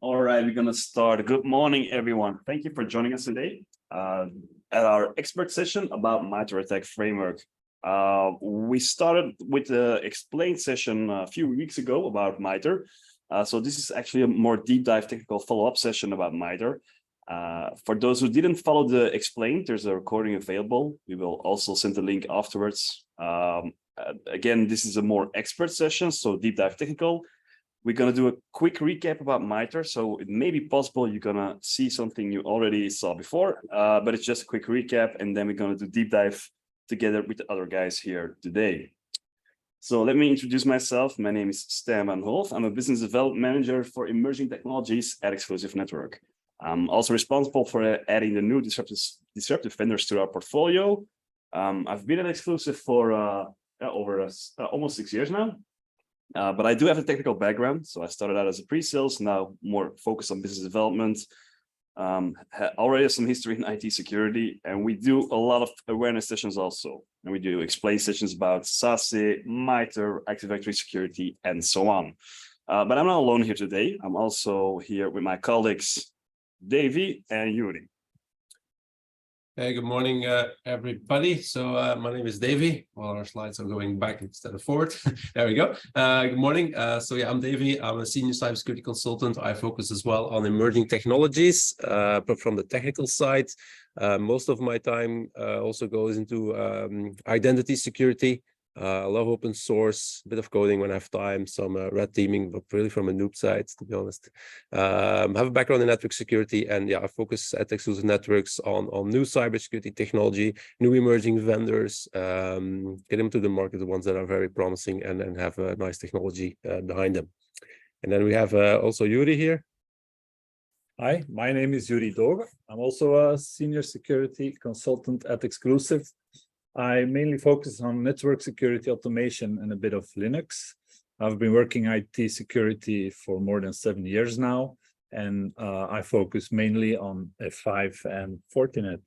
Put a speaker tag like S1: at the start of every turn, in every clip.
S1: All right, we're going to start. Good morning, everyone. Thank you for joining us today at our expert session about Mitre Att&ck framework. We started with the explained session a few weeks ago about Mitre. So this is actually a more deep dive technical follow-up session about Mitre. For those who didn't follow the explained, there's a recording available. We will also send the link afterwards. Again, this is a more expert session, so deep dive technical. We're going to do a quick recap about Mitre. So it may be possible you're going to see something you already saw before, but it's just a quick recap. And then we're going to do deep dive together with the other guys here today. So let me introduce myself. My name is Stan van Holf. I'm a business development manager for emerging technologies at Exclusive Network. I'm also responsible for adding the new disruptive vendors to our portfolio. I've been at Exclusive for over almost 6 years now. But I do have a technical background, so I started out as a pre-sales, now more focused on business development. Already have some history in IT security, and we do a lot of awareness sessions also. And we do explain sessions about SASE, Mitre, Active Directory security, and so on. But I'm not alone here today. I'm also here with my colleagues, Davey and Yuri.
S2: Hey, good morning, everybody. So my name is Davey. Well, our slides are going back instead of forward. There we go. Good morning. So yeah, I'm Davey. I'm a senior cybersecurity consultant. I focus as well on emerging technologies, but from the technical side. Most of my time also goes into identity security. I love open source, a bit of coding when I have time, some red teaming, but really from a noob side, to be honest. I have a background in network security, and yeah, I focus at Exclusive Networks on new cybersecurity technology, new emerging vendors, get them to the market, the ones that are very promising and have a nice technology behind them. And then we have also Yuri here.
S3: Hi, my name is Yuri Doga. I'm also a senior security consultant at Exclusive. I mainly focus on network security automation and a bit of Linux. I've been working IT security for more than 7 years now, and I focus mainly on F5 and Fortinet.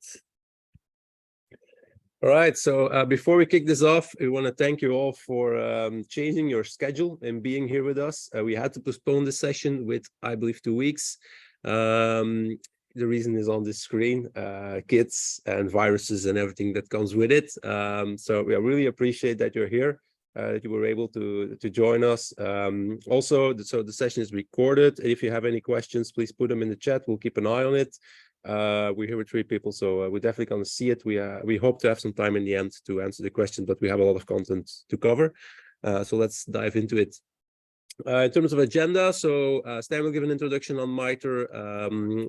S2: All right, so before we kick this off, we want to thank you all for changing your schedule and being here with us. We had to postpone the session with, I believe, 2 weeks. The reason is on the screen, kids and viruses and everything that comes with it. So we really appreciate that you're here, that you were able to join us. Also, so the session is recorded. If you have any questions, please put them in the chat. We'll keep an eye on it. We're here with 3 people, so we're definitely going to see it. We hope to have some time in the end to answer the question, but we have a lot of content to cover. So let's dive into it. In terms of agenda, so Stan will give an introduction on Mitre.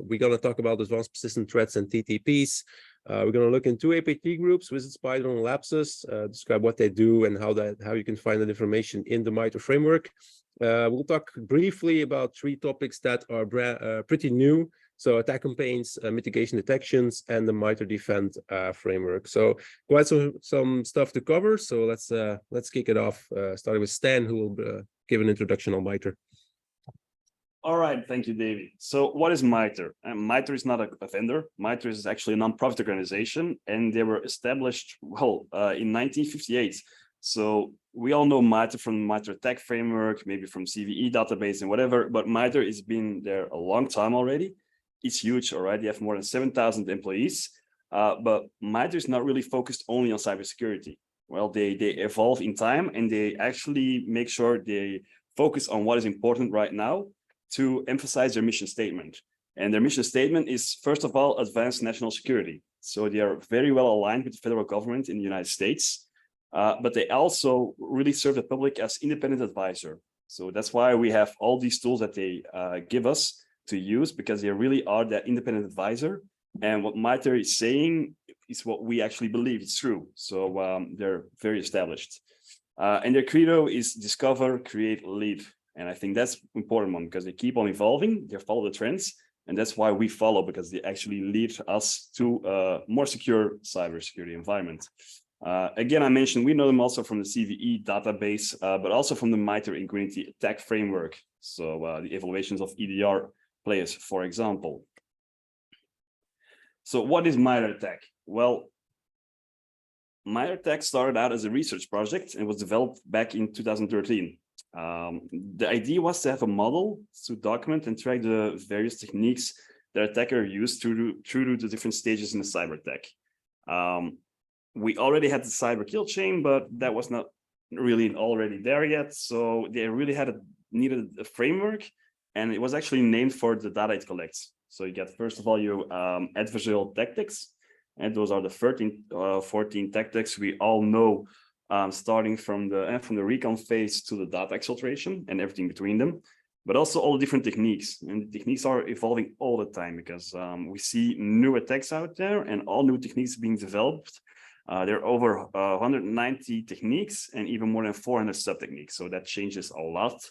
S2: We're going to talk about advanced persistent threats and TTPs. We're going to look into APT groups, Wizard, Spider, and Lapsus, describe what they do and how you can find that information in the Mitre framework. We'll talk briefly about 3 topics that are pretty new. So attack campaigns, mitigation detections, and the Mitre D3FEND framework. So quite some stuff to cover. So let's kick it off, starting with Stan, who will give an introduction on Mitre.
S1: All right, thank you, David. So what is Mitre? Mitre is not a vendor. Mitre is actually a non-profit organization, and they were established, well, in 1958. So we all know Mitre from Mitre Att&ck framework, maybe from CVE database and whatever, but Mitre has been there a long time already. It's huge, all right? They have more than 7,000 employees, but Mitre is not really focused only on cybersecurity. Well, they evolve in time, and they actually make sure they focus on what is important right now to emphasize their mission statement. And their mission statement is, first of all, advanced national security. So they are very well aligned with the federal government in the United States, but they also really serve the public as independent advisor. So that's why we have all these tools that they give us to use, because they really are that independent advisor. And what Mitre is saying is what we actually believe is true. So they're very established. And their credo is discover, create, lead. And I think that's an important one, because they keep on evolving, they follow the trends. And that's why we follow, because they actually lead us to a more secure cybersecurity environment. Again, I mentioned we know them also from the CVE database, but also from the Mitre Infinity Attack framework. So the evaluations of EDR players, for example. So what is Mitre Att&ck? Well, Mitre Att&ck started out as a research project and was developed back in 2013. The idea was to have a model to document and track the various techniques that attacker used through the different stages in the cyber attack. We already had the cyber kill chain, but that was not really already there yet. So they really needed a framework, and it was actually named for the data it collects. So you get, first of all, your adversarial tactics, and those are the 14 tactics we all know, starting from the recon phase to the data exfiltration and everything between them, but also all the different techniques. And the techniques are evolving all the time because we see new attacks out there and all new techniques being developed. There are over 190 techniques and even more than 400 sub-techniques. So that changes a lot.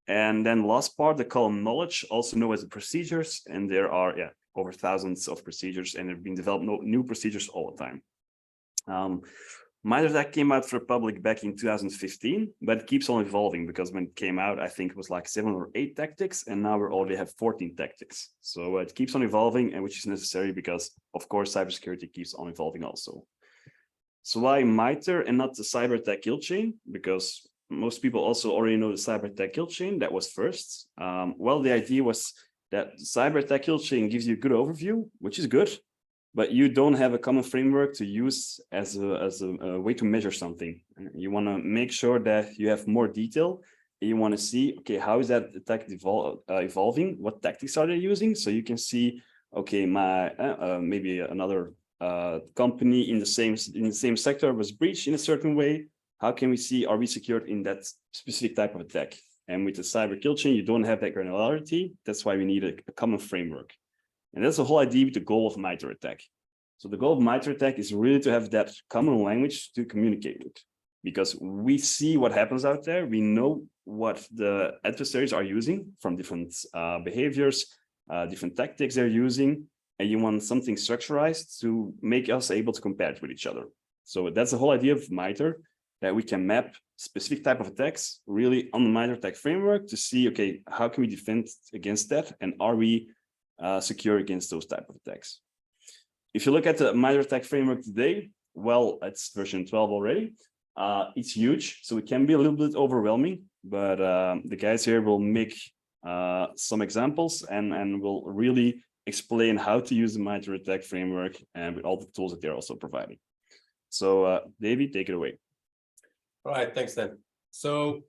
S1: And then last part, the column knowledge, also known as the procedures. And there are over thousands of procedures, and they're being developed new procedures all the time. Mitre Att&ck came out for the public back in 2015, but it keeps on evolving because when it came out, I think it was like 7 or 8 tactics, and now we already have 14 tactics. So it keeps on evolving, and which is necessary because, of course, cybersecurity keeps on evolving also. So why Mitre and not the cyber attack kill chain? Because most people also already know the cyber attack kill chain. That was first. Well, the idea was that the cyber attack kill chain gives you a good overview, which is good, but you don't have a common framework to use as a way to measure something. You want to make sure that you have more detail. You want to see, okay, how is that attack evolving? What tactics are they using? So you can see, okay, maybe another company in the same sector was breached in a certain way. How can we see, are we secured in that specific type of attack? And with the cyber kill chain, you don't have that granularity. That's why we need a common framework. And that's the whole idea with the goal of Mitre Att&ck. So the goal of Mitre Att&ck is really to have that common language to communicate with, because we see what happens out there. We know what the adversaries are using from different behaviors, different tactics they're using, and you want something structurized to make us able to compare it with each other. So that's the whole idea of Mitre, that we can map specific type of attacks really on the Mitre Att&ck framework to see, okay, how can we defend against that? And are we secure against those type of attacks? If you look at the Mitre Att&ck framework today, well, it's version 12 already. It's huge, so it can be a little bit overwhelming, but the guys here will make some examples and will really explain how to use the Mitre Att&ck framework and with all the tools that they're also providing. So Davey, take it away.
S2: All right, thanks, Dan. So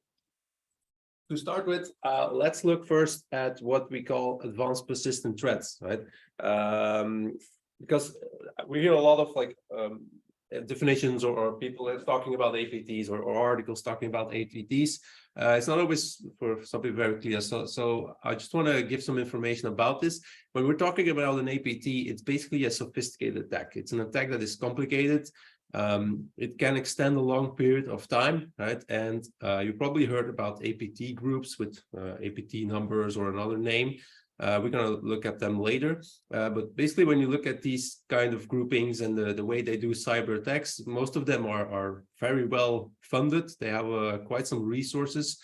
S2: to start with, let's look first at what we call advanced persistent threats, right? Because we hear a lot of definitions or people talking about APTs or articles talking about APTs. It's not always for some people very clear. So I just want to give some information about this. When we're talking about an APT, it's basically a sophisticated attack. It's an attack that is complicated. It can extend a long period of time, right? And you probably heard about APT groups with APT numbers or another name. We're going to look at them later. But basically, when you look at these kind of groupings and the way they do cyber attacks, most of them are very well funded. They have quite some resources,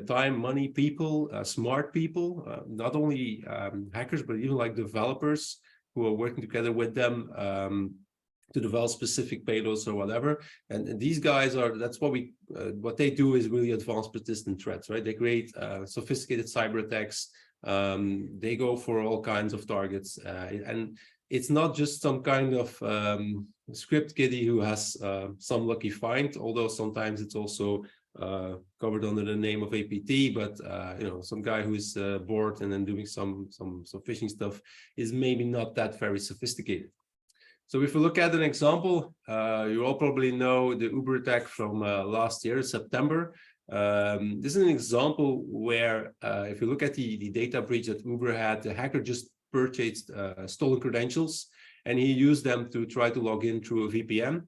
S2: time, money, people, smart people, not only hackers, but even like developers who are working together with them to develop specific payloads or whatever. And these guys that's what they do is really advanced persistent threats, right? They create sophisticated cyber attacks. They go for all kinds of targets. And it's not just some kind of script kiddie who has some lucky find, although sometimes it's also covered under the name of APT, but some guy who's bored and then doing some phishing stuff is maybe not that very sophisticated. So if we look at an example, you all probably know the Uber attack from last year, September. This is an example where if you look at the data breach that Uber had, the hacker just purchased stolen credentials and he used them to try to log in through a VPN.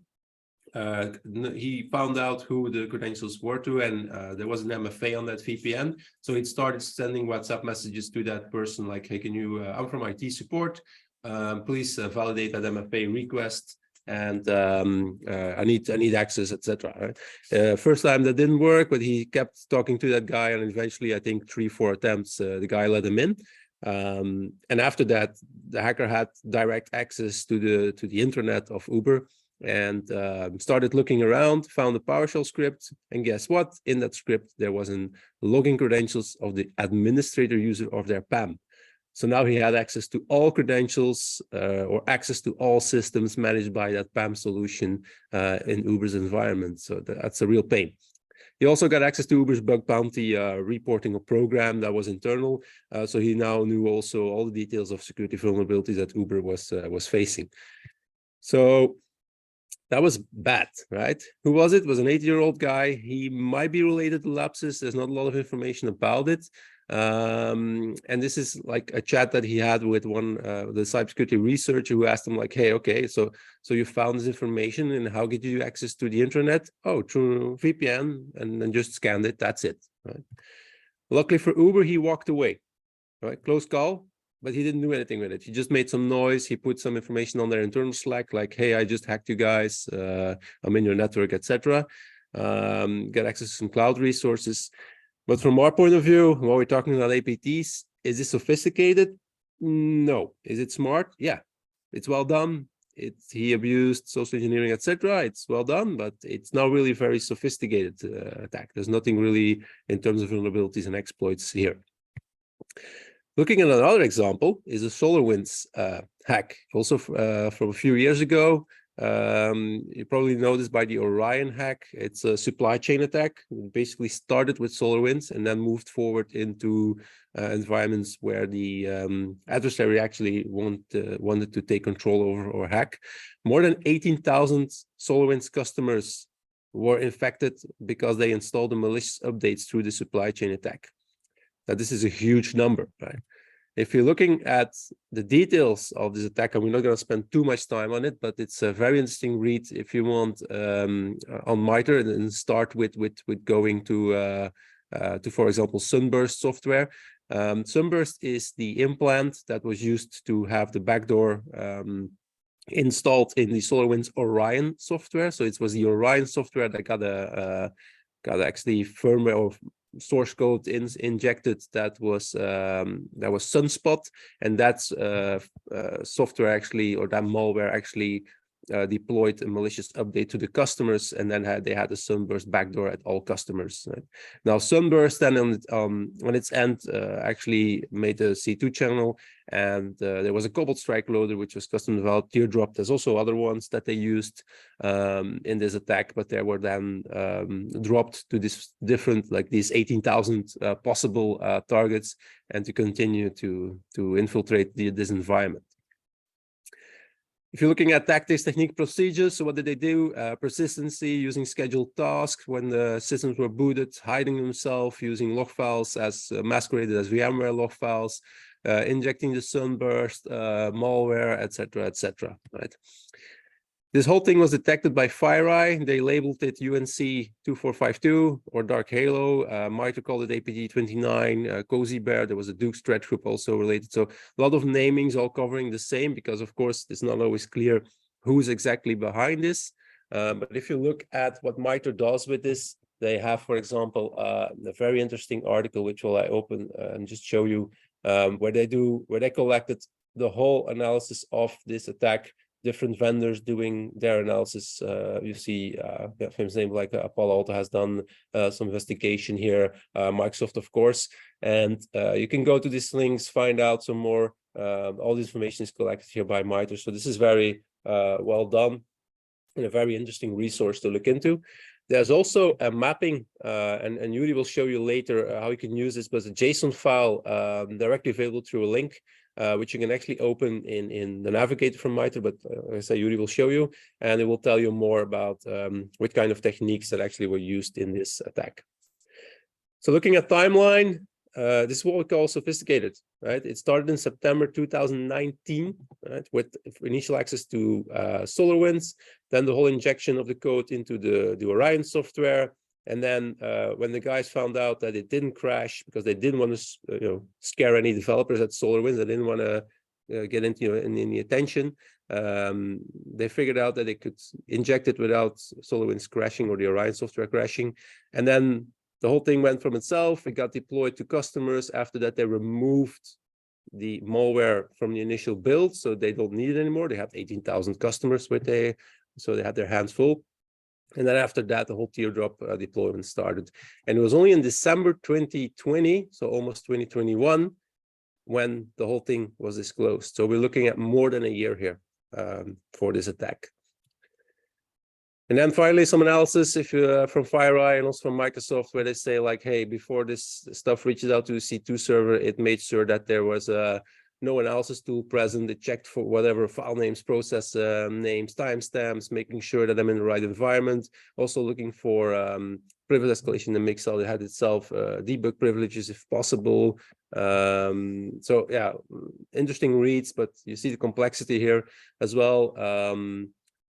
S2: He found out who the credentials were to, and there was an MFA on that VPN. So it started sending WhatsApp messages to that person like, hey, I'm from IT support. Please validate that MFA request, and I need access, etc. Right? First time that didn't work, but he kept talking to that guy, and eventually, I think 3-4 attempts, the guy let him in. And after that, the hacker had direct access to the internet of Uber, and started looking around, found a PowerShell script, and guess what? In that script, there was a login credentials of the administrator user of their PAM. So now he had access to all credentials or access to all systems managed by that PAM solution in Uber's environment. So that's a real pain. He also got access to Uber's bug bounty reporting a program that was internal. So he now knew also all the details of security vulnerabilities that Uber was facing. So that was bad, right? Who was it? It was an 80-year-old guy. He might be related to Lapsus. There's not a lot of information about it. And this is like a chat that he had with the cybersecurity researcher who asked him like, hey, okay, so you found this information and how did you access to the internet? Oh, through VPN, and then just scanned it. That's it, right? Luckily for Uber, he walked away, right? Close call, but he didn't do anything with it. He just made some noise. He put some information on their internal Slack, like, hey, I just hacked you guys. I'm in your network, etc. Get access to some cloud resources. But from our point of view, when we're talking about APTs, is it sophisticated? No. Is it smart? Yeah. It's well done. He abused social engineering, etc. It's well done, but it's not really very sophisticated attack. There's nothing really in terms of vulnerabilities and exploits here. Looking at another example is a SolarWinds hack, also from a few years ago. You probably know this by the Orion hack. It's a supply chain attack. It basically started with SolarWinds and then moved forward into environments where the adversary actually wanted to take control over or hack. More than 18,000 SolarWinds customers were infected because they installed the malicious updates through the supply chain attack. Now, this is a huge number, right? If you're looking at the details of this attack, and we're not going to spend too much time on it, but it's a very interesting read if you want on Mitre, and start with going to for example, Sunburst software. Sunburst is the implant that was used to have the backdoor installed in the SolarWinds Orion software. So it was the Orion software that got actually firmware or source code injected that was Sunspot, and that's software actually, or that malware actually deployed a malicious update to the customers, and then they had a Sunburst backdoor at all customers. Right? Now Sunburst then on its end actually made a C2 channel, and there was a Cobalt Strike loader which was custom developed. Teardrop, there's also other ones that they used in this attack, but they were then dropped to this different, like these 18,000 possible targets, and to continue to infiltrate this environment. If you're looking at tactics, technique, procedures, so what did they do? Persistency, using scheduled tasks when the systems were booted, hiding themselves, using log files as masqueraded as VMware log files, injecting the Sunburst, malware, etc., etc. Right? This whole thing was detected by FireEye. They labeled it UNC 2452 or Dark Halo. Mitre called it APT29, Cozy Bear. There was a Duke's threat group also related. So a lot of namings all covering the same, because of course it's not always clear who's exactly behind this. But if you look at what Mitre does with this, they have, for example, a very interesting article, which will I open and just show you, where they collected the whole analysis of this attack. Different vendors doing their analysis. You see famous name like Palo Alto has done some investigation here, Microsoft, of course. And you can go to these links, find out some more. All this information is collected here by Mitre. So this is very well done and a very interesting resource to look into. There's also a mapping, and Yuri will show you later how you can use this, but a JSON file directly available through a link, which you can actually open in the navigator from Mitre, but as I say, Yuri will show you, and it will tell you more about what kind of techniques that actually were used in this attack. So looking at timeline, this is what we call sophisticated, right? It started in September 2019, right, with initial access to SolarWinds, then the whole injection of the code into the Orion software. And then when the guys found out that it didn't crash, because they didn't want to scare any developers at SolarWinds, they didn't want to get into any attention, they figured out that they could inject it without SolarWinds crashing or the Orion software crashing. And then the whole thing went from itself. It got deployed to customers. After that, they removed the malware from the initial build, so they don't need it anymore. They have 18,000 customers with So they had their hands full. And then after that, the whole teardrop deployment started. And it was only in December 2020, so almost 2021, when the whole thing was disclosed. So we're looking at more than a year here for this attack. And then finally, some analysis if from FireEye and also from Microsoft, where they say like, hey, before this stuff reaches out to the C2 server, it made sure that there was no analysis tool present. It checked for whatever file names, process names, timestamps, making sure that I'm in the right environment. Also looking for privilege escalation in the Mixel. It had itself debug privileges if possible. So yeah, interesting reads, but you see the complexity here as well.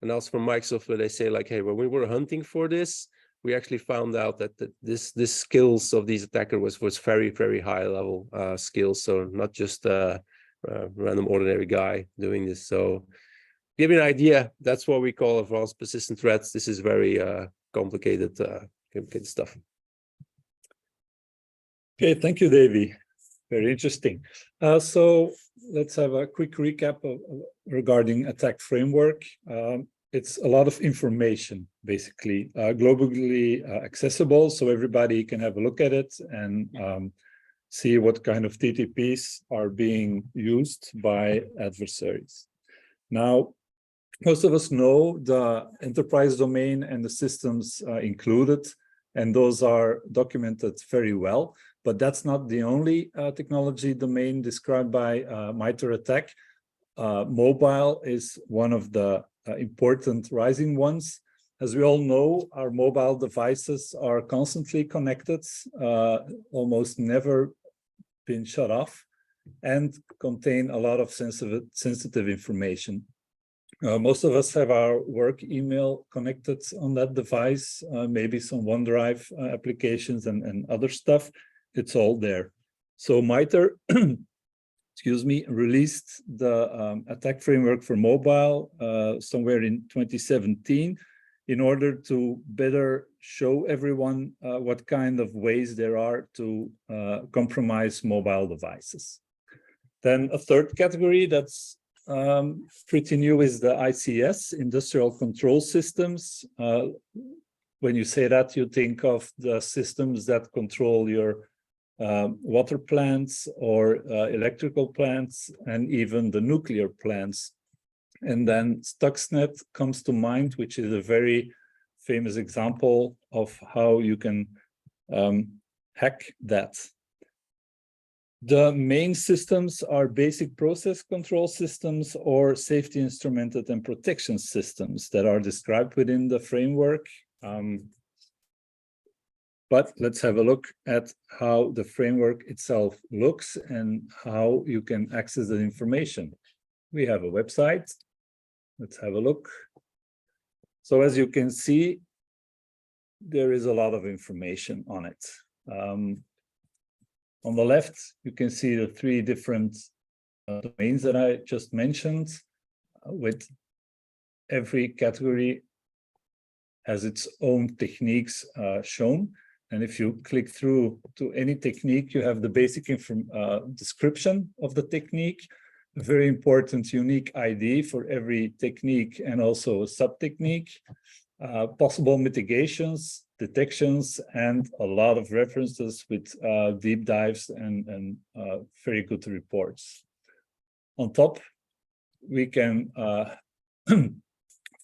S2: And also from Microsoft, where they say like, hey, when we were hunting for this, we actually found out that this skills of these attackers was very, very high level skills. So not just a random ordinary guy doing this. So give you an idea, that's what we call advanced persistent threats. This is very complicated stuff.
S3: Okay, thank you, Davey. Very interesting. So let's have a quick recap regarding attack framework. It's a lot of information, basically, globally accessible, so everybody can have a look at it and see what kind of TTPs are being used by adversaries. Now, most of us know the enterprise domain and the systems included, and those are documented very well. But that's not the only technology domain described by Mitre Att&ck. Mobile is one of the important rising ones. As we all know, our mobile devices are constantly connected, almost never been shut off, and contain a lot of sensitive information. Most of us have our work email connected on that device, maybe some OneDrive applications and other stuff. It's all there. So Mitre, excuse me, released the attack framework for mobile somewhere in 2017 in order to better show everyone what kind of ways there are to compromise mobile devices. Then a third category that's pretty new is the ICS, Industrial Control Systems. When you say that, you think of the systems that control your water plants or electrical plants and even the nuclear plants. And then Stuxnet comes to mind, which is a very famous example of how you can hack that. The main systems are basic process control systems or safety instrumented and protection systems that are described within the framework. But let's have a look at how the framework itself looks and how you can access the information. We have a website. Let's have a look. So as you can see, there is a lot of information on it. On the left, you can see the three different domains that I just mentioned, with every category has its own techniques shown. And if you click through to any technique, you have the basic description of the technique, a very important unique ID for every technique and also a sub-technique, possible mitigations, detections, and a lot of references with deep dives and very good reports. On top, we can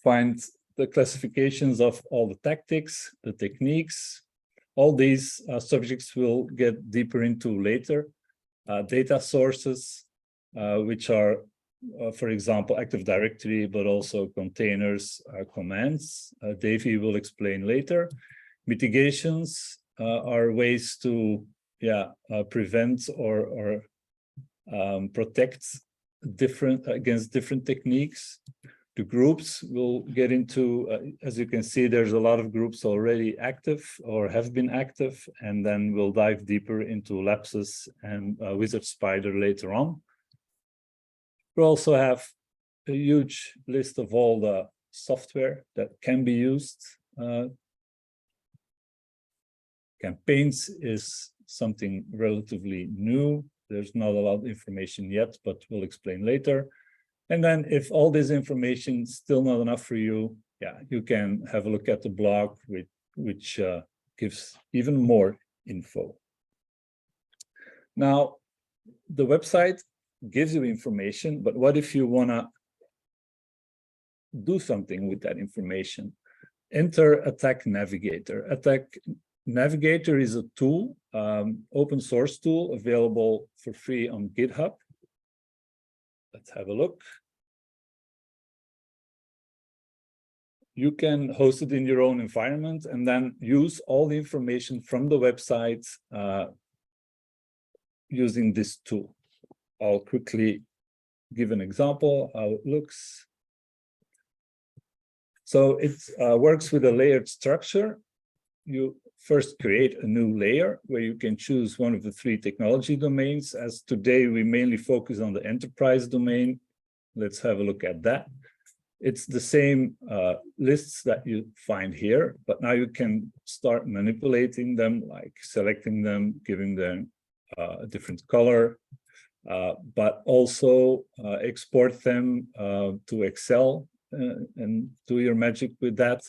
S3: find the classifications of all the tactics, the techniques. All these subjects will get deeper into later. Data sources, which are, for example, Active Directory, but also containers, commands. Davey will explain later. Mitigations are ways to prevent or protect against different techniques. The groups will get into, as you can see, there's a lot of groups already active or have been active, and then we'll dive deeper into lapses and Wizard Spider later on. We also have a huge list of all the software that can be used. Campaigns is something relatively new. There's not a lot of information yet, but we'll explain later. And then if all this information is still not enough for you, yeah, you can have a look at the blog, which gives even more info. Now, the website gives you information, but what if you want to do something with that information? Enter ATT&CK Navigator. ATT&CK Navigator is a tool, open source tool available for free on GitHub. Let's have a look. You can host it in your own environment and then use all the information from the website using this tool. I'll quickly give an example how it looks. So it works with a layered structure. You first create a new layer where you can choose one of the 3 technology domains. As today, we mainly focus on the enterprise domain. Let's have a look at that. It's the same lists that you find here, but now you can start manipulating them, like selecting them, giving them a different color, but also export them to Excel and do your magic with that.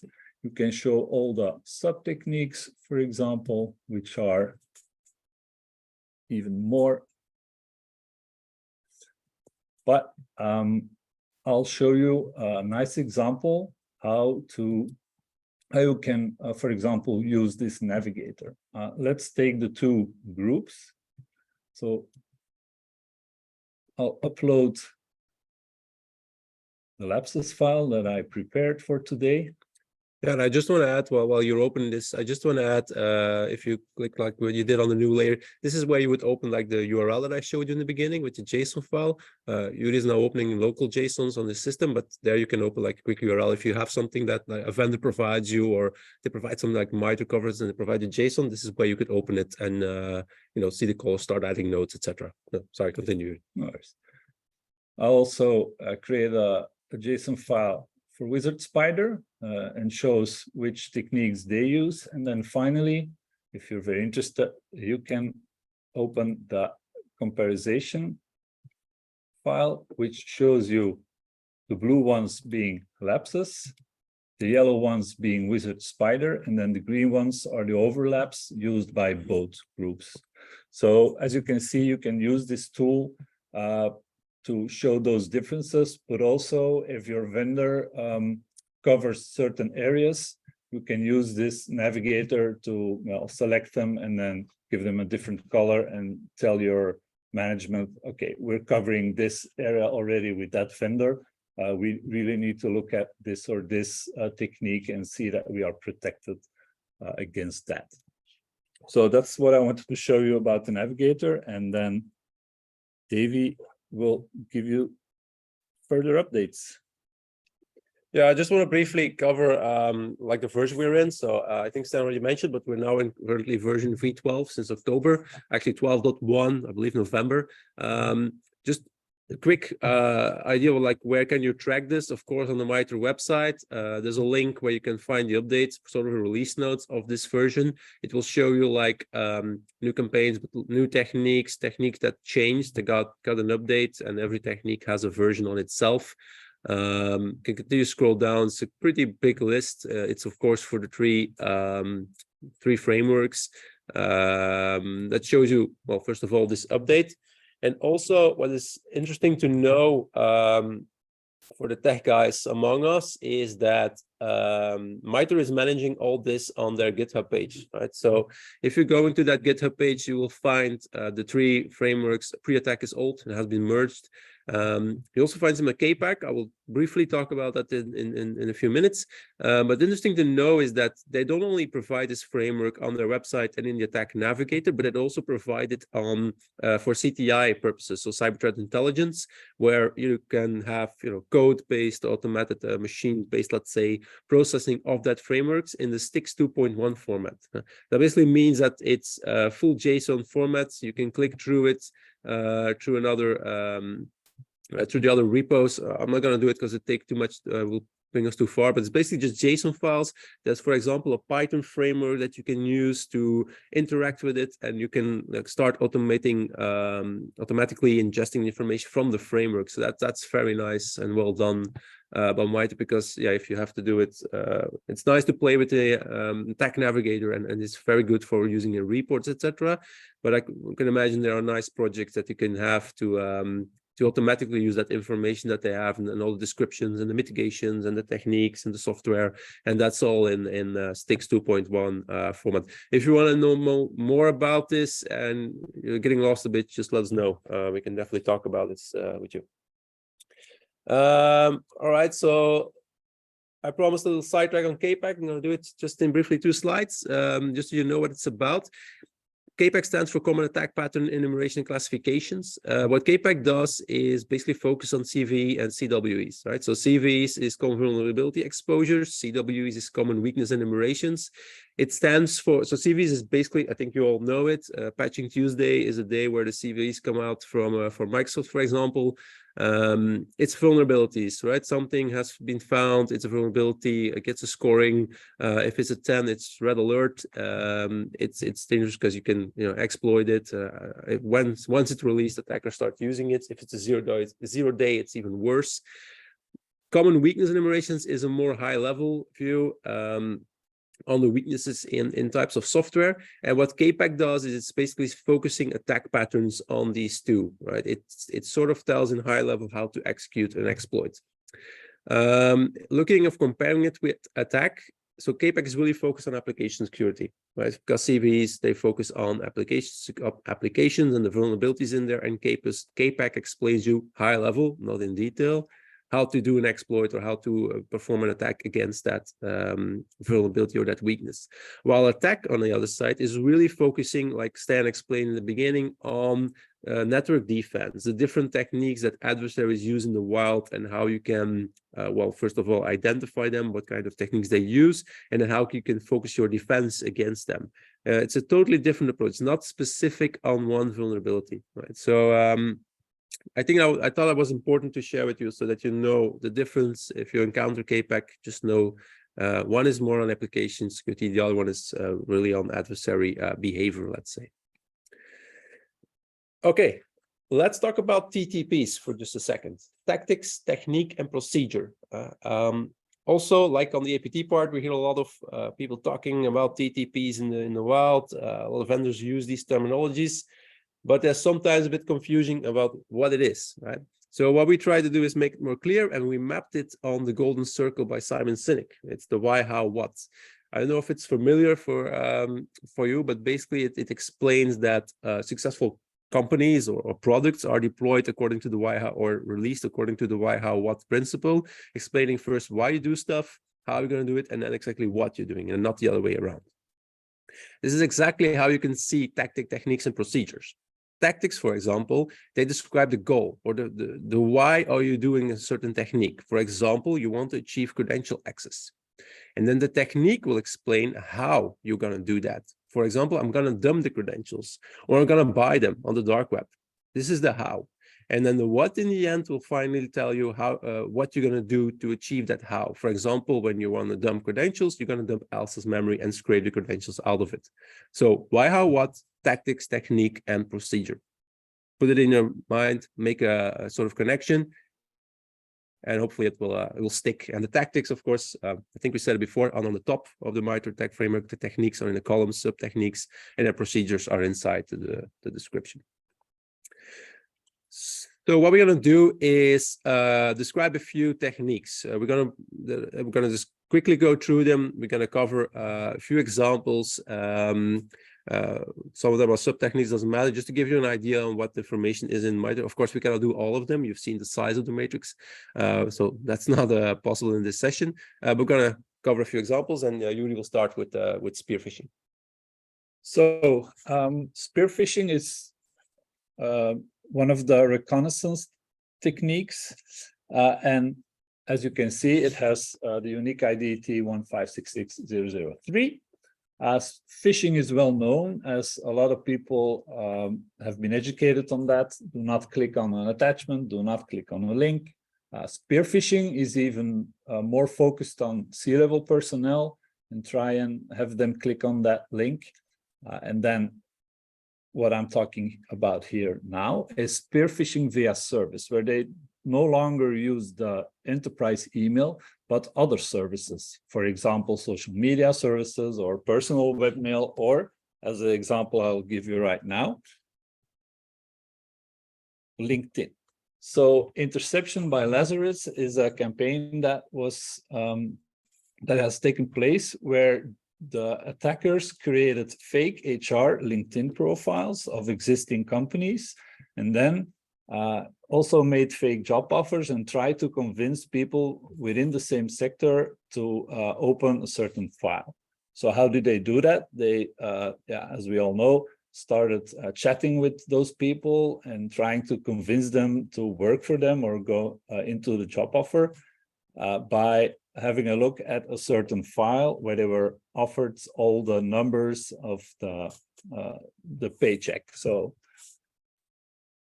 S3: You can show all the sub-techniques, for example, which are even more. But I'll show you a nice example how you can, for example, use this navigator. Let's take the 2 groups. So I'll upload the lapses file that I prepared for today.
S2: Yeah, and I just want to add, while you're opening this, I just want to add, if you click like what you did on the new layer, this is where you would open like the URL that I showed you in the beginning with the JSON file. Yuri is now opening local JSONs on the system, but there you can open like a quick URL. If you have something that like, a vendor provides you, or they provide something like Mitre covers and they provide the JSON, this is where you could open it and you know, see the call, start adding notes, etc. No, sorry, continue.
S3: No worries. I'll also create a JSON file for Wizard Spider and shows which techniques they use. And then finally, if you're very interested, you can open the comparison file, which shows you the blue ones being lapses, the yellow ones being Wizard Spider, and then the green ones are the overlaps used by both groups. So as you can see, you can use this tool to show those differences, but also if your vendor covers certain areas, you can use this navigator to select them and then give them a different color and tell your management, okay, we're covering this area already with that vendor. We really need to look at this or this technique and see that we are protected against that. So that's what I wanted to show you about the navigator, and then Davey will give you further updates.
S2: Yeah, I just want to briefly cover like the version we're in. So I think Stan already mentioned, but we're now in currently version v12 since October, actually 12.1, I believe November. Just a quick idea of like where can you track this? Of course, on the Mitre website, there's a link where you can find the updates, sort of a release notes of this version. It will show you like new campaigns, new techniques that changed, that got an update, and every technique has a version on itself. Can continue to scroll down. It's a pretty big list. It's of course for the three frameworks that shows you, well, first of all, this update. And also what is interesting to know for the tech guys among us is that Mitre is managing all this on their GitHub page, right? So if you go into that GitHub page, you will find the 3 frameworks. Pre-Att&ck is old and has been merged. You also find some at CAPEC. I will briefly talk about that in a few minutes. But interesting to know is that they don't only provide this framework on their website and in the ATT&CK Navigator, but it also provided on for CTI purposes, so cyber threat intelligence, where you can have code-based, automated, machine-based, let's say, processing of that frameworks in the STIX 2.1 format. That basically means that it's full JSON formats. You can click through it through the other repos. I'm not going to do it because it takes too much. We'll bring us too far, but it's basically just JSON files. There's, for example, a Python framework that you can use to interact with it, and you can start automating, automatically ingesting information from the framework. So that's very nice and well done by Mitre, because yeah, if you have to do it, it's nice to play with the ATT&CK navigator, and it's very good for using your reports, etc. But I can imagine there are nice projects that you can have to automatically use that information that they have, and all the descriptions and the mitigations and the techniques and the software, and that's all in STIX 2.1 format. If you want to know more about this and you're getting lost a bit, just let us know. We can definitely talk about this with you. All right, so I promised a little sidetrack on CAPEC. I'm going to do it just in briefly 2 slides, just so you know what it's about. CAPEC stands for Common Attack Pattern Enumeration and Classifications. What CAPEC does is basically focus on CV and CWEs, right? So CVEs is common vulnerability exposures, CWEs is common weakness enumerations. It stands for, so CVEs is basically, I think you all know it, Patching Tuesday is a day where the CVEs come out from Microsoft, for example. It's vulnerabilities, right? Something has been found, it's a vulnerability, it gets a scoring. If it's a 10, it's red alert. It's dangerous because you can exploit it. Once it's released, attackers start using it. If it's a 0 day, it's even worse. Common weakness enumerations is a more high level view on the weaknesses in types of software. And what CAPEC does is it's basically focusing attack patterns on these two, right? It sort of tells in high level how to execute an exploit. Looking of comparing it with ATT&CK, so CAPEC is really focused on application security, right? Because CVEs, they focus on applications and the vulnerabilities in there, and CAPEC explains you high level, not in detail, how to do an exploit or how to perform an attack against that vulnerability or that weakness. While ATT&CK, on the other side, is really focusing, like Stan explained in the beginning, on network defense, the different techniques that adversaries use in the wild, and how you can, well, first of all, identify them, what kind of techniques they use, and then how you can focus your defense against them. It's a totally different approach, not specific on one vulnerability, right? So I think I thought it was important to share with you so that you know the difference. If you encounter CAPEC, just know one is more on application security, the other one is really on adversary behavior, let's say. Okay, let's talk about TTPs for just a second. Tactics, technique, and procedure. Also, like on the APT part, we hear a lot of people talking about TTPs in the wild. A lot of vendors use these terminologies, but there's sometimes a bit confusing about what it is, right? So what we try to do is make it more clear, and we mapped it on the golden circle by Simon Sinek. It's the why, how, what. I don't know if it's familiar for you, but basically it explains that successful companies or products are deployed according to the why, how, or released according to the why, how, what principle, explaining first why you do stuff, how you're going to do it, and then exactly what you're doing, and not the other way around. This is exactly how you can see tactic, techniques, and procedures. Tactics, for example, they describe the goal or the why are you doing a certain technique. For example, you want to achieve credential access. And then the technique will explain how you're going to do that. For example, I'm going to dump the credentials, or I'm going to buy them on the dark web. This is the how. And then the what in the end will finally tell you how what you're going to do to achieve that how. For example, when you want to dump credentials, you're going to dump Elsa's memory and scrape the credentials out of it. So why, how, what, tactics, technique, and procedure. Put it in your mind, make a sort of connection, and hopefully it will stick. And the tactics, of course, I think we said it before, on the top of the Mitre Att&ck framework. The techniques are in the columns, sub-techniques, and the procedures are inside the description. So what we're going to do is describe a few techniques. We're going to just quickly go through them. We're going to cover a few examples. Some of them are sub-techniques, doesn't matter, just to give you an idea on what the information is in Mitre. Of course, we cannot do all of them. You've seen the size of the matrix, so that's not possible in this session. We're going to cover a few examples, and Yuri will start with spear phishing.
S3: So spear phishing is one of the reconnaissance techniques, and as you can see, it has the unique ID T1566003. As phishing is well known, as a lot of people have been educated on that. Do not click on an attachment, do not click on a link, Spear phishing is even more focused on C-level personnel and try and have them click on that link. And then what I'm talking about here now is spear phishing via service, where they no longer use the enterprise email, but other services. For example, social media services or personal webmail, or as an example I'll give you right now, LinkedIn. So Interception by Lazarus is a campaign that was that has taken place where the attackers created fake HR LinkedIn profiles of existing companies, and then also made fake job offers and tried to convince people within the same sector to open a certain file. So how did they do that? They, as we all know, started chatting with those people and trying to convince them to work for them or go into the job offer by having a look at a certain file where they were offered all the numbers of the paycheck. So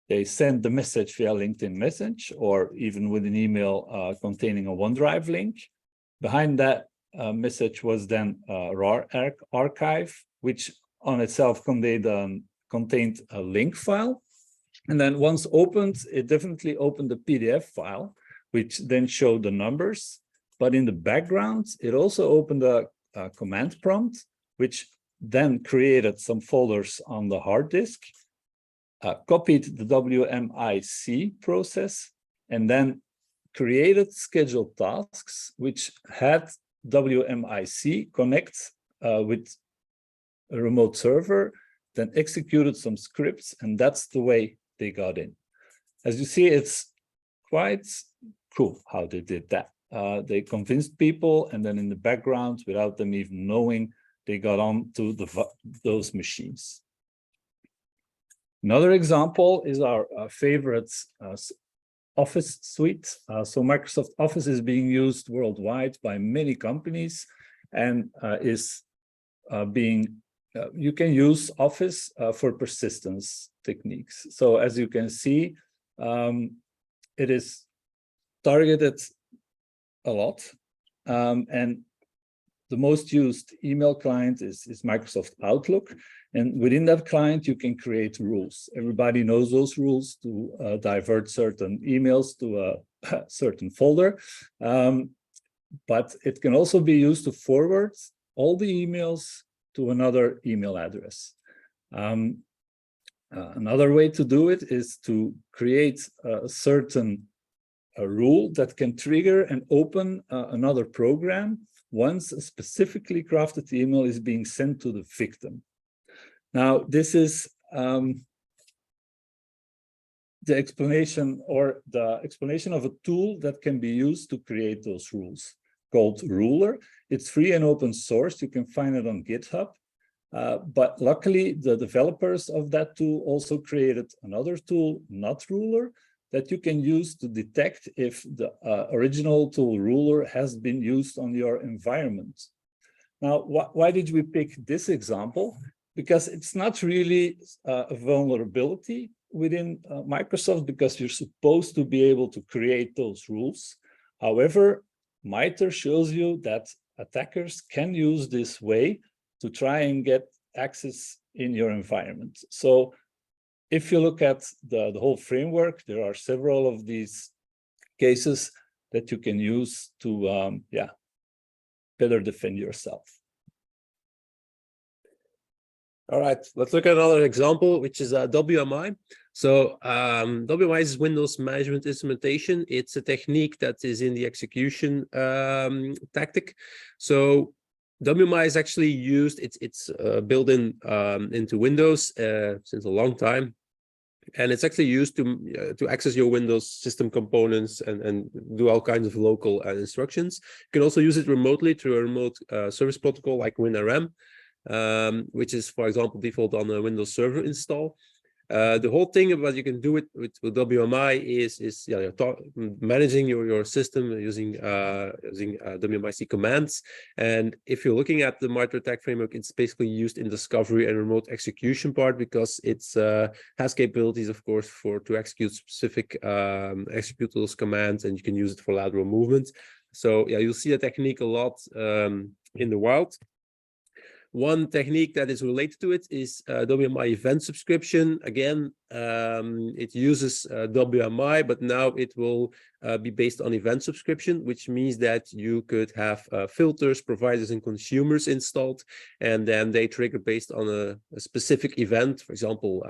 S3: they send the message via LinkedIn message or even with an email containing a OneDrive link. Behind that message was then a RAR archive, which on itself contained a link file. And then once opened, it definitely opened the PDF file, which then showed the numbers. But in the background, it also opened a command prompt, which then created some folders on the hard disk, copied the WMIC process, and then created scheduled tasks, which had WMIC connect with a remote server, then executed some scripts, and that's the way they got in. As you see, it's quite cool how they did that. They convinced people, and then in the background, without them even knowing, they got on to those machines. Another example is our favorite Office suite. So Microsoft Office is being used worldwide by many companies and is you can use Office for persistence techniques. So as you can see, it is targeted a lot. And the most used email client is Microsoft Outlook. And within that client, you can create rules. Everybody knows those rules to divert certain emails to a certain folder. But it can also be used to forward all the emails to another email address. Another way to do it is to create a certain rule that can trigger and open another program once a specifically crafted email is being sent to the victim. Now, this is the explanation of a tool that can be used to create those rules called Ruler. It's free and open source. You can find it on GitHub. But luckily, the developers of that tool also created another tool, not Ruler, that you can use to detect if the original tool Ruler has been used on your environment. Now, why did we pick this example? Because it's not really a vulnerability within Microsoft, because you're supposed to be able to create those rules. However, MITRE shows you that attackers can use this way to try and get access in your environment. So if you look at the whole framework, there are several of these cases that you can use to better defend yourself.
S2: All right, let's look at another example, which is WMI. So WMI is Windows Management Instrumentation. It's a technique that is in the execution tactic. So WMI is actually used, it's built in into Windows since a long time. And it's actually used to access your Windows system components and do all kinds of local instructions. You can also use it remotely through a remote service protocol like WinRM, which is, for example, default on a Windows Server install. The whole thing about you can do it with WMI is yeah, managing your system using WMI commands. And if you're looking at the Mitre Att&ck framework, it's basically used in discovery and remote execution part because it's has capabilities, of course, to execute specific executables commands, and you can use it for lateral movement. So yeah, you'll see the technique a lot in the wild. One technique that is related to it is WMI Event subscription. Again, it uses WMI, but now it will be based on event subscription, which means that you could have filters, providers, and consumers installed, and then they trigger based on a specific event, for example,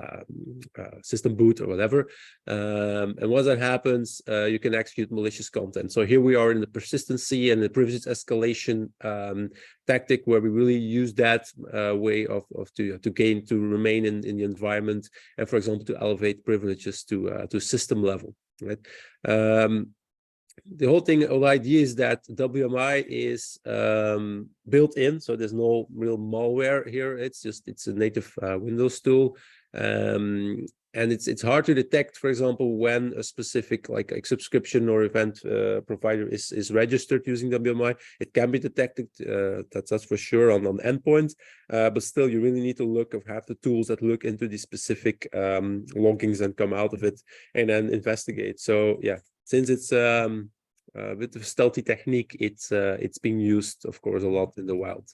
S2: system boot or whatever. And once that happens, you can execute malicious content. So here we are in the persistency and the privilege escalation tactic, where we really use that way to remain in the environment, and for example to elevate privileges to system level, right? The whole idea is that WMI is built in, so there's no real malware here. It's a native Windows tool. And it's hard to detect, for example, when a specific like a subscription or event provider is registered using WMI. It can be detected, that's for sure on endpoint, but still you really need to have the tools that look into the specific loggings and come out of it and then investigate. So yeah, since it's with the stealthy technique, it's being used, of course, a lot in the wild.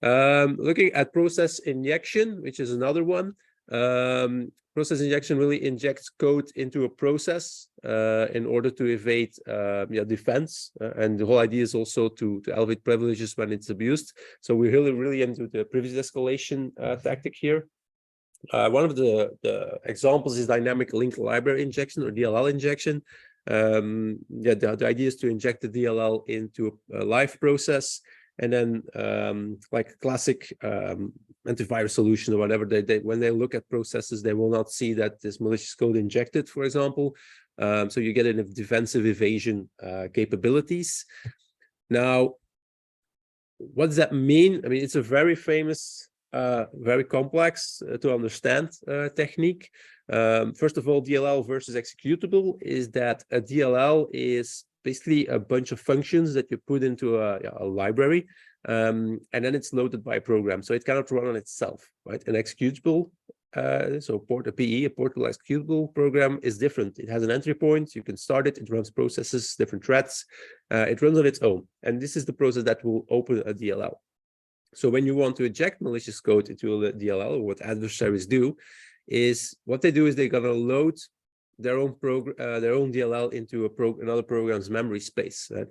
S2: Looking at process injection, which is another one. Process injection really injects code into a process in order to evade defense, and the whole idea is also to elevate privileges when it's abused. So we're really into the privilege escalation tactic here. One of the examples is dynamic link library injection, or DLL injection. The idea is to inject the DLL into a live process, and then like classic antivirus solution or whatever, when they look at processes, they will not see that this malicious code injected, for example. So you get a defensive evasion capabilities. Now, what does that mean? I mean, it's a very famous, very complex to understand technique. First of all, DLL versus executable is that a DLL is basically a bunch of functions that you put into a library, and then it's loaded by a program, so it cannot run on itself, right? An executable, so a PE, a portable executable program, is different. It has an entry point, you can start it, it runs processes, different threads, it runs on its own, and this is the process that will open a DLL. So when you want to inject malicious code into a DLL, or what adversaries do, is what they do is they're gonna load their own DLL into another program's memory space, right?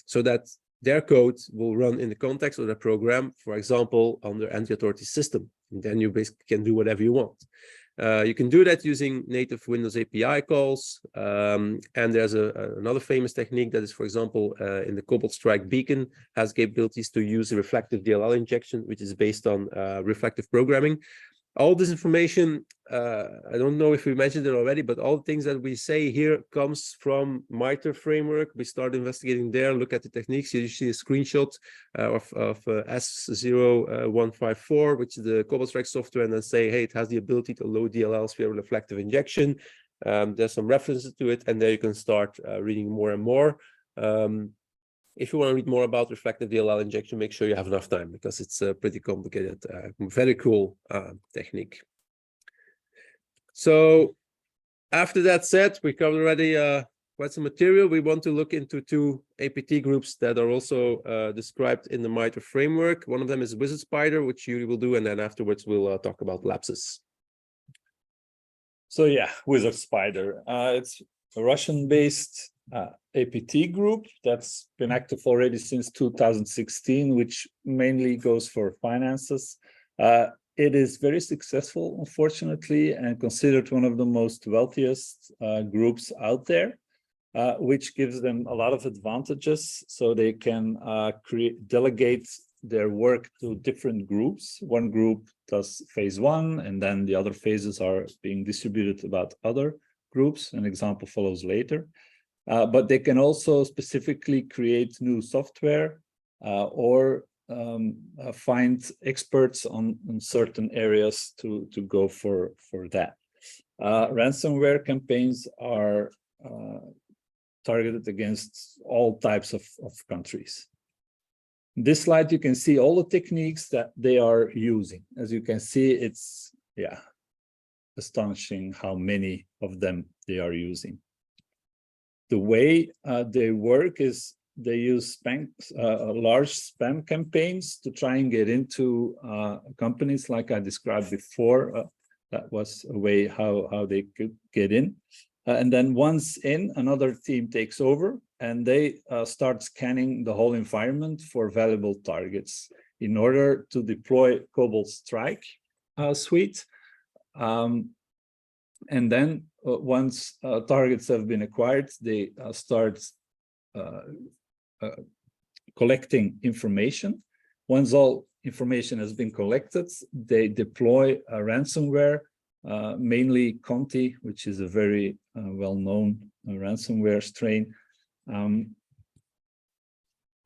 S2: So that their code will run in the context of the program, for example, on the anti-authority system. And then you basically can do whatever you want. You can do that using native Windows API calls. And there's another famous technique that is, for example, in the Cobalt Strike beacon, has capabilities to use a reflective DLL injection, which is based on reflective programming. All this information, I don't know if we mentioned it already, but all the things that we say here comes from Mitre framework. We start investigating there, look at the techniques. You see a screenshot of S0154, which is the Cobalt Strike software, and then say, hey, it has the ability to load DLLs via reflective injection. There's some references to it, and there you can start reading more and more. If you want to read more about reflective DLL injection, make sure you have enough time, because it's a pretty complicated, very cool technique. So after that said, we covered already quite some material. We want to look into two APT groups that are also described in the Mitre framework. One of them is Wizard Spider, which you will do, and then afterwards we'll talk about lapses.
S3: So yeah, Wizard Spider. It's a Russian-based APT group that's been active already since 2016, which mainly goes for finances. It is very successful, unfortunately, and considered one of the most wealthiest groups out there, which gives them a lot of advantages. So they can delegate their work to different groups. One group does phase one, and then the other phases are being distributed about other groups. An example follows later. But they can also specifically create new software or find experts on certain areas to go for that. Ransomware campaigns are targeted against all types of countries. In this slide, you can see all the techniques that they are using. As you can see, it's astonishing how many of them they are using. The way they work is they use large spam campaigns to try and get into companies like I described before. That was a way how they could get in. And then once in, another team takes over and they start scanning the whole environment for valuable targets in order to deploy Cobalt Strike suite. And then once targets have been acquired, they start collecting information. Once all information has been collected, they deploy a ransomware, mainly Conti, which is a very well-known ransomware strain. And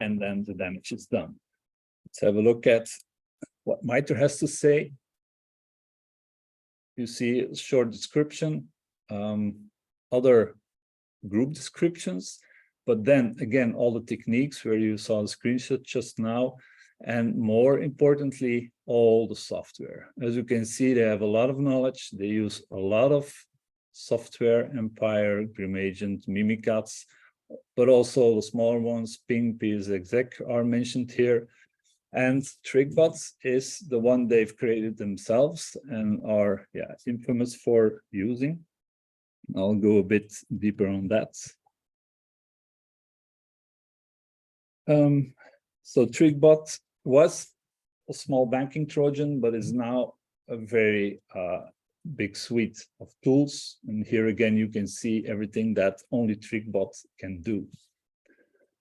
S3: then the damage is done. Let's have a look at what Mitre has to say. You see a short description, other group descriptions, but then again, all the techniques where you saw the screenshot just now, and more importantly, all the software. As you can see, they have a lot of knowledge. They use a lot of software, Empire, Grim Agent, Mimikatz, but also the smaller ones, Ping, ATT&CK are mentioned here. And TrickBot is the one they've created themselves and are infamous for using. I'll go a bit deeper on that. So TrickBot was a small banking Trojan, but is now a very big suite of tools. And here again, you can see everything that only TrickBot can do.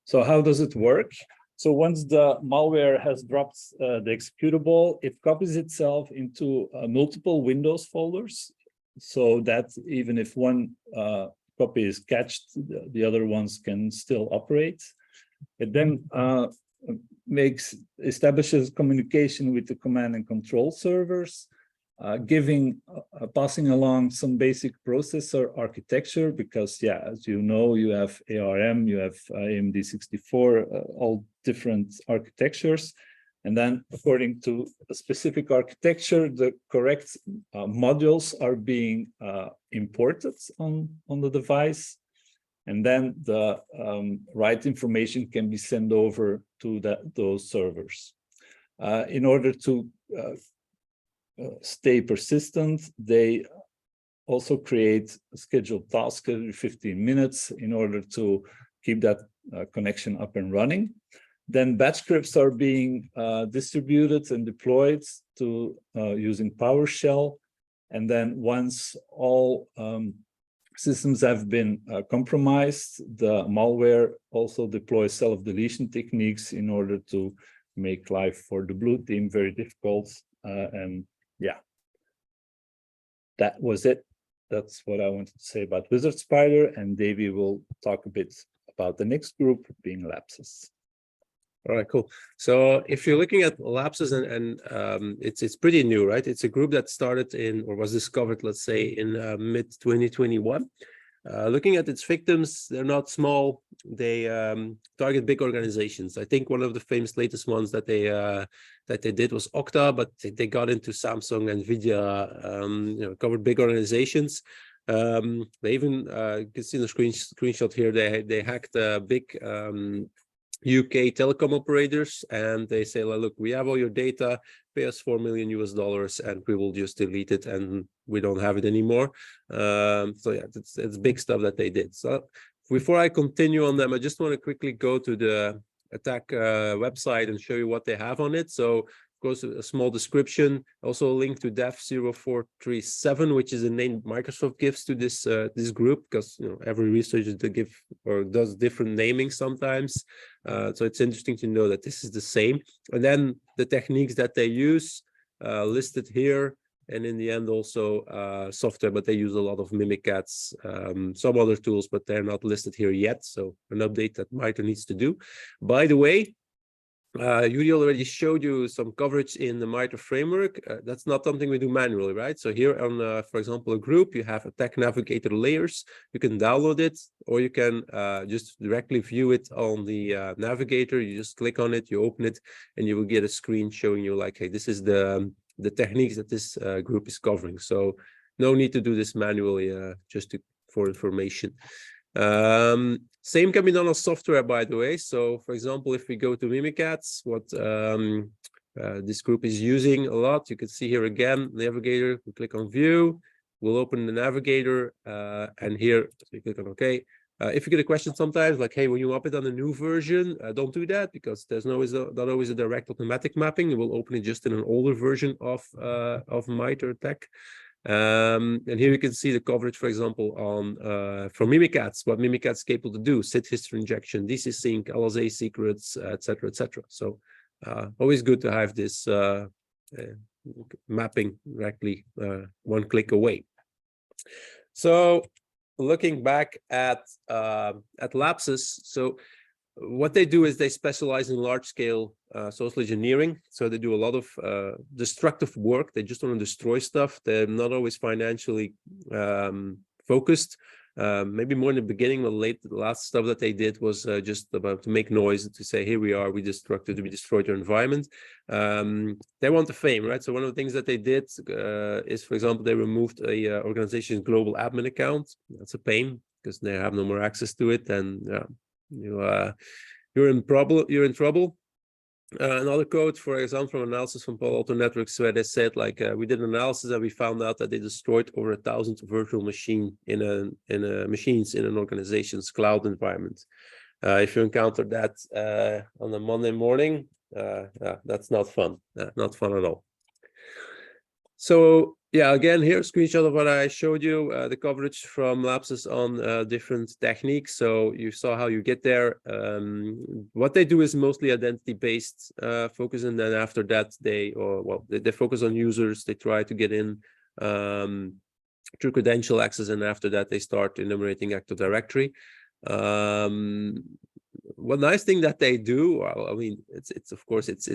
S3: So how does it work? So once the malware has dropped the executable, it copies itself into multiple Windows folders, so that even if one copy is cached, the other ones can still operate. It then establishes communication with the command and control servers, passing along some basic processor architecture, because as you know, you have ARM, you have AMD64, all different architectures. And then according to a specific architecture, the correct modules are being imported on the device. And then the right information can be sent over to those servers. In order to stay persistent, they also create a scheduled task every 15 minutes in order to keep that connection up and running. Then batch scripts are being distributed and deployed to using PowerShell. And then once all systems have been compromised, the malware also deploys self-deletion techniques in order to make life for the blue team very difficult. And that was it. That's what I wanted to say about Wizard Spider, and Davey will talk a bit about the next group, being lapses.
S2: All right, cool. So if you're looking at lapses, and it's pretty new, right? It's a group that started in, or was discovered, let's say, in mid-2021. Looking at its victims, they're not small. They target big organizations. I think one of the famous latest ones that they did was Okta, but they got into Samsung, Nvidia, covered big organizations. They even, you can see in the screenshot here, they hacked big UK telecom operators, and they say, look, we have all your data, pay us $4 million and we will just delete it, and we don't have it anymore. So it's big stuff that they did. So before I continue on them, I just want to quickly go to the ATT&CK website and show you what they have on it. So of course, a small description, also a link to DEF0437, which is a name Microsoft gives to this group, because every researcher they give or does different naming sometimes. So it's interesting to know that this is the same. And then the techniques that they use listed here, and in the end also software, but they use a lot of Mimikatz, some other tools, but they're not listed here yet. So an update that Mitre needs to do. By the way, Yuri already showed you some coverage in the MITRE framework. That's not something we do manually, right? So here on, for example, a group, you have ATT&CK navigator layers. You can download it, or you can just directly view it on the navigator. You just click on it, you open it, and you will get a screen showing you like, hey, this is the techniques that this group is covering. So no need to do this manually, just for information. Same can be done on software, by the way. So for example, if we go to Mimikatz, what this group is using a lot, you can see here again, navigator, we click on view, we'll open the navigator, and here we click on OK. If you get a question sometimes like, hey, when you up it on a new version, don't do that, because there's not always a direct automatic mapping. It will open it just in an older version of Mitre Att&ck. And here you can see the coverage, for example, on for Mimikatz, what Mimikatz is capable to do: SID history injection, DC sync, LSA secrets, etc., etc. So always good to have this mapping directly one click away. So looking back at Lapsus, so what they do is they specialize in large-scale social engineering. So they do a lot of destructive work. They just want to destroy stuff. They're not always financially focused. Maybe more in the beginning, the last stuff that they did was just about to make noise, to say, here we are, we destroyed your environment. They want the fame, right? So one of the things that they did is, for example, they removed a organization's global admin account. That's a pain, because they have no more access to it, and you're in trouble. Another quote, for example, from analysis from Palo Alto Networks, where they said, like, we did an analysis and we found out that they destroyed over 1,000 virtual machines in an organization's cloud environment. If you encounter that on a Monday morning, that's not fun. Not fun at all. So yeah, again, here a screenshot of what I showed you, the coverage from Lapsus on different techniques. So you saw how you get there. What they do is mostly identity-based focus, and then after that they focus on users. They try to get in through credential access, and after that they start enumerating Active Directory. One nice thing that they do, well, I mean, it's of course it's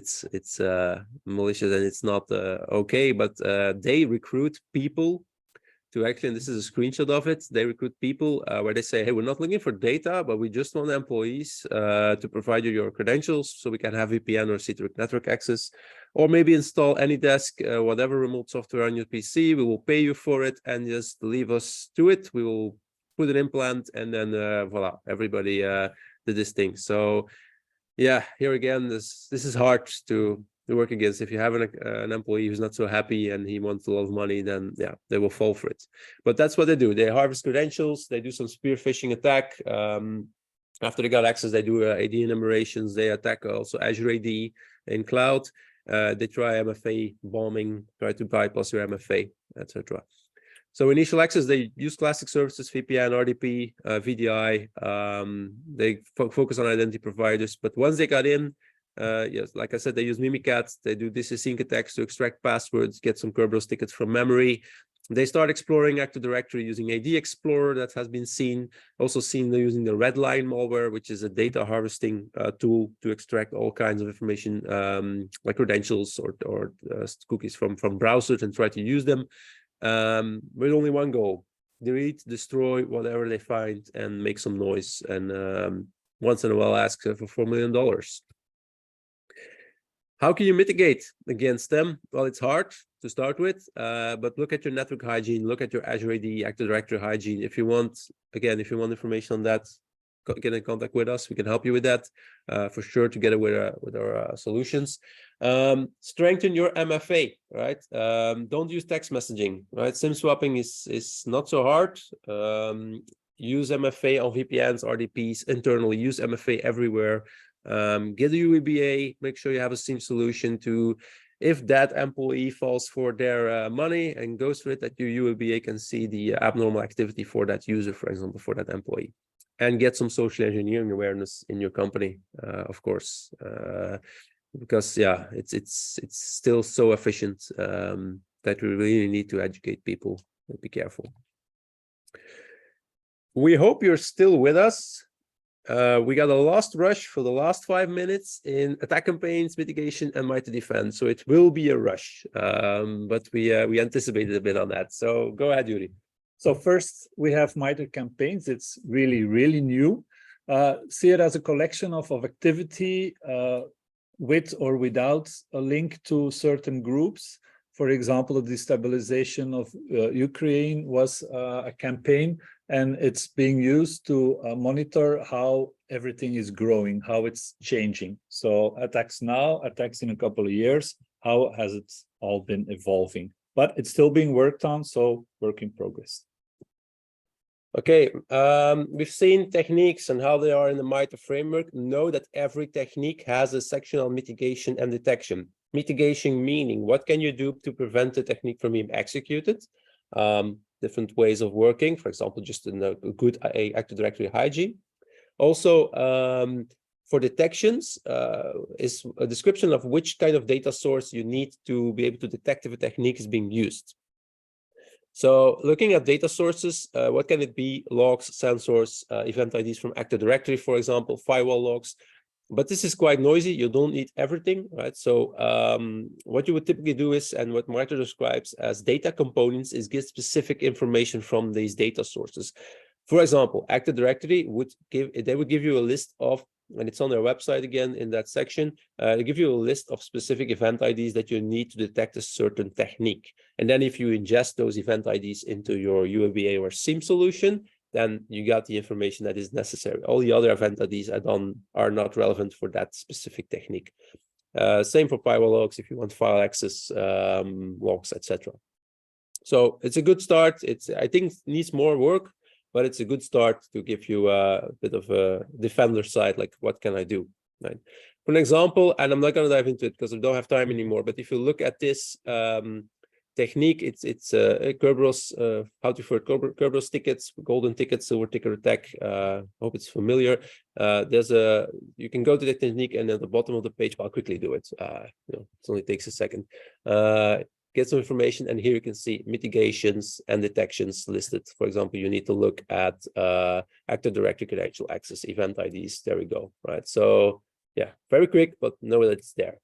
S2: malicious and it's not okay, but they recruit people to actually, and this is a screenshot of it, they recruit people where they say, hey, we're not looking for data, but we just want employees to provide you your credentials so we can have VPN or Sidetrack network access, or maybe install AnyDesk, whatever remote software on your PC. We will pay you for it, and just leave us to it. We will put an implant, and then voila, everybody did this thing. So yeah, here again, this is hard to work against. If you have an employee who's not so happy and he wants a lot of money, then yeah, they will fall for it. But that's what they do. They harvest credentials. They do some spear phishing attack. After they got access, they do AD enumerations. They attack also Azure AD in cloud. They try MFA bombing, try to bypass your MFA, etc. So initial access, they use classic services, VPN, RDP, VDI. They focus on identity providers. But once they got in, yes, like I said, they use Mimikatz. They do DC sync attacks to extract passwords, get some Kerberos tickets from memory. They start exploring Active Directory using AD Explorer. That has been seen. Also seen they're using the Redline malware, which is a data harvesting tool to extract all kinds of information, like credentials or cookies from browsers, and try to use them. With only one goal: delete, destroy whatever they find, and make some noise, and once in a while ask for $4 million. How can you mitigate against them? Well, it's hard to start with, but look at your network hygiene, look at your Azure AD, Active Directory hygiene. If you want information on that, get in contact with us. We can help you with that for sure, together with our solutions. Strengthen your MFA, right? Don't use text messaging, right? SIM swapping is not so hard. Use MFA on VPNs, RDPs internally. Use MFA everywhere. Get a UEBA. Make sure you have a SIM solution to, if that employee falls for their money and goes for it, that your UEBA can see the abnormal activity for that user, for example, for that employee. And get some social engineering awareness in your company, of course, because yeah, it's still so efficient that we really need to educate people. Be careful. We hope you're still with us. we got a last rush for the last 5 minutes in attack campaigns, mitigation, and Mitre defend. So it will be a rush, but we anticipated a bit on that. So go ahead, Yuri.
S3: So first, we have Mitre campaigns. It's really, really new. See it as a collection of activity with or without a link to certain groups. For example, the destabilization of Ukraine was a campaign, and it's being used to monitor how everything is growing, how it's changing. So attacks now, attacks in a couple of years, how has it all been evolving? But it's still being worked on, so work in progress.
S2: Okay, we've seen techniques and how they are in the Mitre framework. Know that every technique has a section on mitigation and detection. Mitigation meaning, what can you do to prevent the technique from being executed? Different ways of working, for example, just in a good Active Directory hygiene. Also, for detections, is a description of which kind of data source you need to be able to detect if a technique is being used. So looking at data sources, what can it be? Logs, sensors, event IDs from Active Directory, for example, firewall logs. But this is quite noisy. You don't need everything, right? So what you would typically do is, and what Mitre describes as data components, is get specific information from these data sources. For example, Active Directory would give you a list of, and it's on their website again in that section, they give you a list of specific event IDs that you need to detect a certain technique. And then if you ingest those event IDs into your UABA or SIEM solution, then you got the information that is necessary. All the other event IDs are not relevant for that specific technique. Same for firewall logs if you want file access logs, etc. So it's a good start. I think it needs more work, but it's a good start to give you a bit of a defender side, like what can I do, right? For an example, and I'm not going to dive into it because I don't have time anymore, but if you look at this technique, it's Kerberos, how to for Kerberos tickets, golden ticket, silver ticket attack. Hope it's familiar. You can go to the technique, and at the bottom of the page, I'll quickly do it. It only takes a second. Get some information, and here you can see mitigations and detections listed. For example, you need to look at Active Directory credential access event IDs. There we go, right? So yeah, very quick, but know that it's there.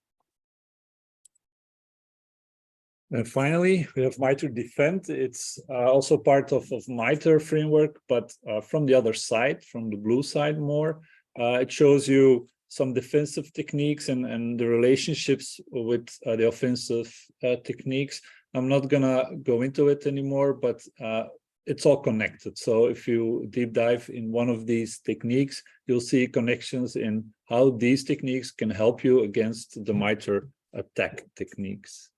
S3: And finally, we have Mitre Defend. It's also part of Mitre framework, but from the other side, from the blue side more. It shows you some defensive techniques and the relationships with the offensive techniques. I'm not gonna go into it anymore, but it's all connected. So if you deep dive in one of these techniques, you'll see connections in how these techniques can help you against the Mitre attack techniques.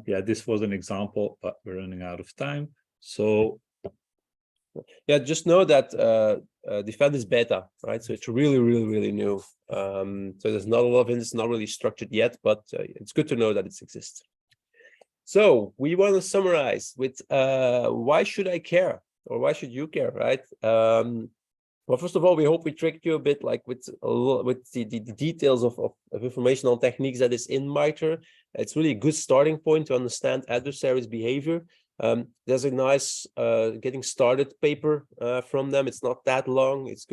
S3: Yeah, this was an example, but we're running out of time. So
S2: yeah, just know that Defend is beta, right? So it's really, really, really new. So there's not a lot of it. It's not really structured yet, but it's good to know that it exists. So we want to summarize with why should I care, or why should you care, right? Well, first of all, we hope we tricked you a bit, like with the details of information on techniques that is in Mitre. It's really a good starting point to understand adversaries' behavior. There's a nice getting started paper from them. It's not that long. It's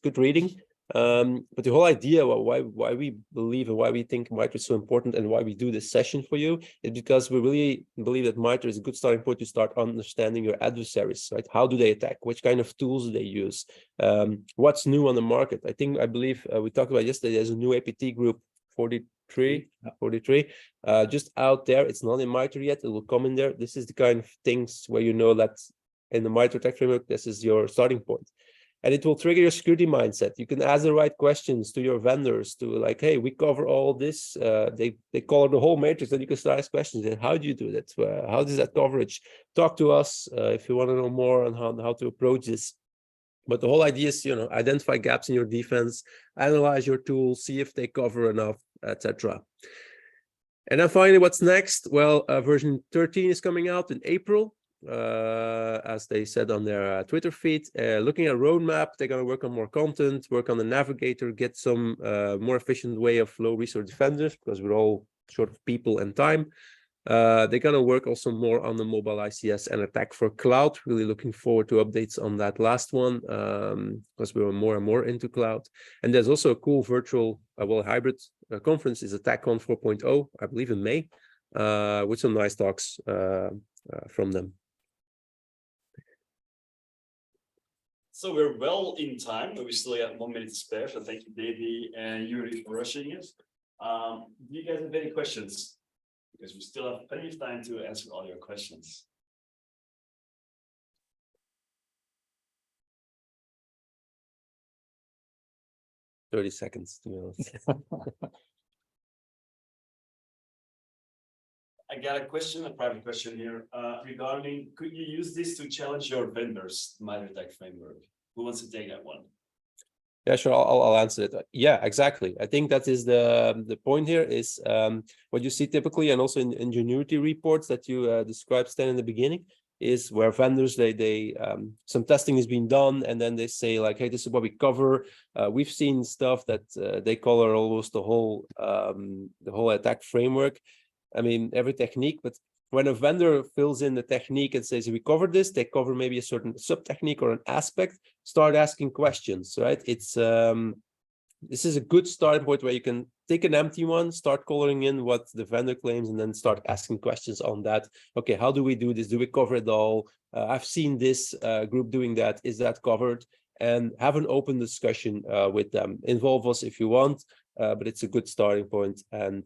S2: good reading. But the whole idea why we believe and why we think Mitre is so important and why we do this session for you is because we really believe that Mitre is a good starting point to start understanding your adversaries, right? How do they attack? Which kind of tools do they use? What's new on the market? I believe we talked about yesterday, there's a new APT group 43 just out there. It's not in Mitre yet. It will come in there. This is the kind of things where you know that in the Mitre attack framework, this is your starting point. And it will trigger your security mindset. You can ask the right questions to your vendors to like, hey, we cover all this. They cover the whole matrix, and you can start asking questions. And how do you do that? How does that coverage? Talk to us if you want to know more on how to approach this. But the whole idea is, identify gaps in your defense, analyze your tools, see if they cover enough, etc. And then finally, what's next? Well, version 13 is coming out in April. As they said on their Twitter feed, looking at roadmap, they're going to work on more content, work on the navigator, get some more efficient way of low resource defenders, because we're all short of people and time. They're going to work also more on the mobile ICS and ATT&CK for cloud. Really looking forward to updates on that last one, because we were more and more into cloud. And there's also a cool virtual, hybrid conference is ATT&CK 4.0, I believe in May, with some nice talks from them.
S1: So we're well in time, but we still have 1 minute to spare. So thank you, Davey and Yuri, for rushing it. Do you guys have any questions? Because we still have plenty of time to answer all your questions.
S2: "30 seconds, to be honest."
S1: I got a question, a private question here, regarding, could you use this to challenge your vendors, Mitre Att&ck framework? Who wants to take that one?
S2: Yeah, sure. I'll answer it. Yeah, exactly. I think that is the point here is what you see typically, and also in ingenuity reports that you described, Stan, in the beginning, is where vendors they some testing is being done, and then they say like, hey, this is what we cover. We've seen stuff that they color almost the whole ATT&CK framework. I mean, every technique, but when a vendor fills in the technique and says, we cover this, they cover maybe a certain sub-technique or an aspect, start asking questions, right? It's this is a good starting point where you can take an empty one, start coloring in what the vendor claims, and then start asking questions on that. Okay, how do we do this? Do we cover it all? I've seen this group doing that. Is that covered? And have an open discussion with them. Involve us if you want. But it's a good starting point, and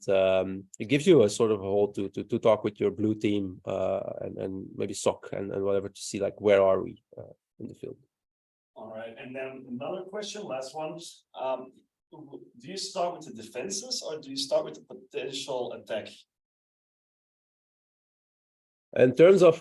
S2: it gives you a sort of a hole to talk with your blue team and maybe SOC and whatever, to see like where are we in the field.
S1: All right, and then another question, last one. Do you start with the defenses or do you start with the potential attack?
S2: In terms of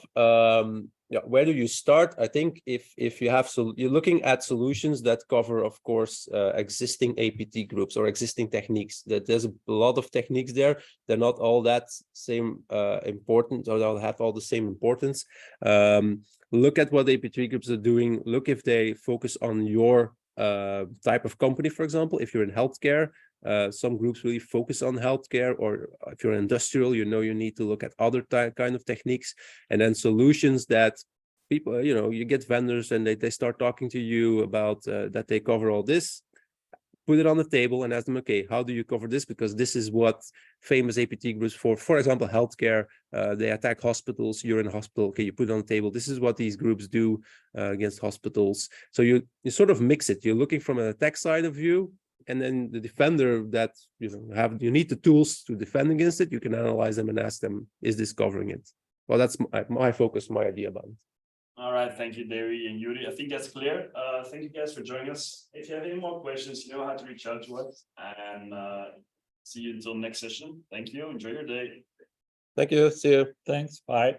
S2: yeah, where do you start? I think if you have, so you're looking at solutions that cover, of course, existing APT groups or existing techniques. That there's a lot of techniques there. They're not all that same important, or they'll have all the same importance. Look at what APT groups are doing. Look if they focus on your type of company, for example. If you're in healthcare, some groups really focus on healthcare, or if you're industrial, you know, you need to look at other kind of techniques, and then solutions that people, you know, you get vendors and they start talking to you about that they cover all this. Put it on the table and ask them, okay, how do you cover this? Because this is what famous APT groups for example, healthcare, they attack hospitals. You're in a hospital. Okay, you put it on the table. This is what these groups do against hospitals. So you sort of mix it. You're looking from an attack side of view, and then the defender that you need the tools to defend against it. You can analyze them and ask them, is this covering it? Well, that's my focus, my idea about it.
S1: All right, thank you, Davey and Yuri. I think that's clear. Thank you guys for joining us. If you have any more questions, you know how to reach out to us, and see you until next session. Thank you. Enjoy your day.
S2: Thank you. See you.
S3: Thanks. Bye.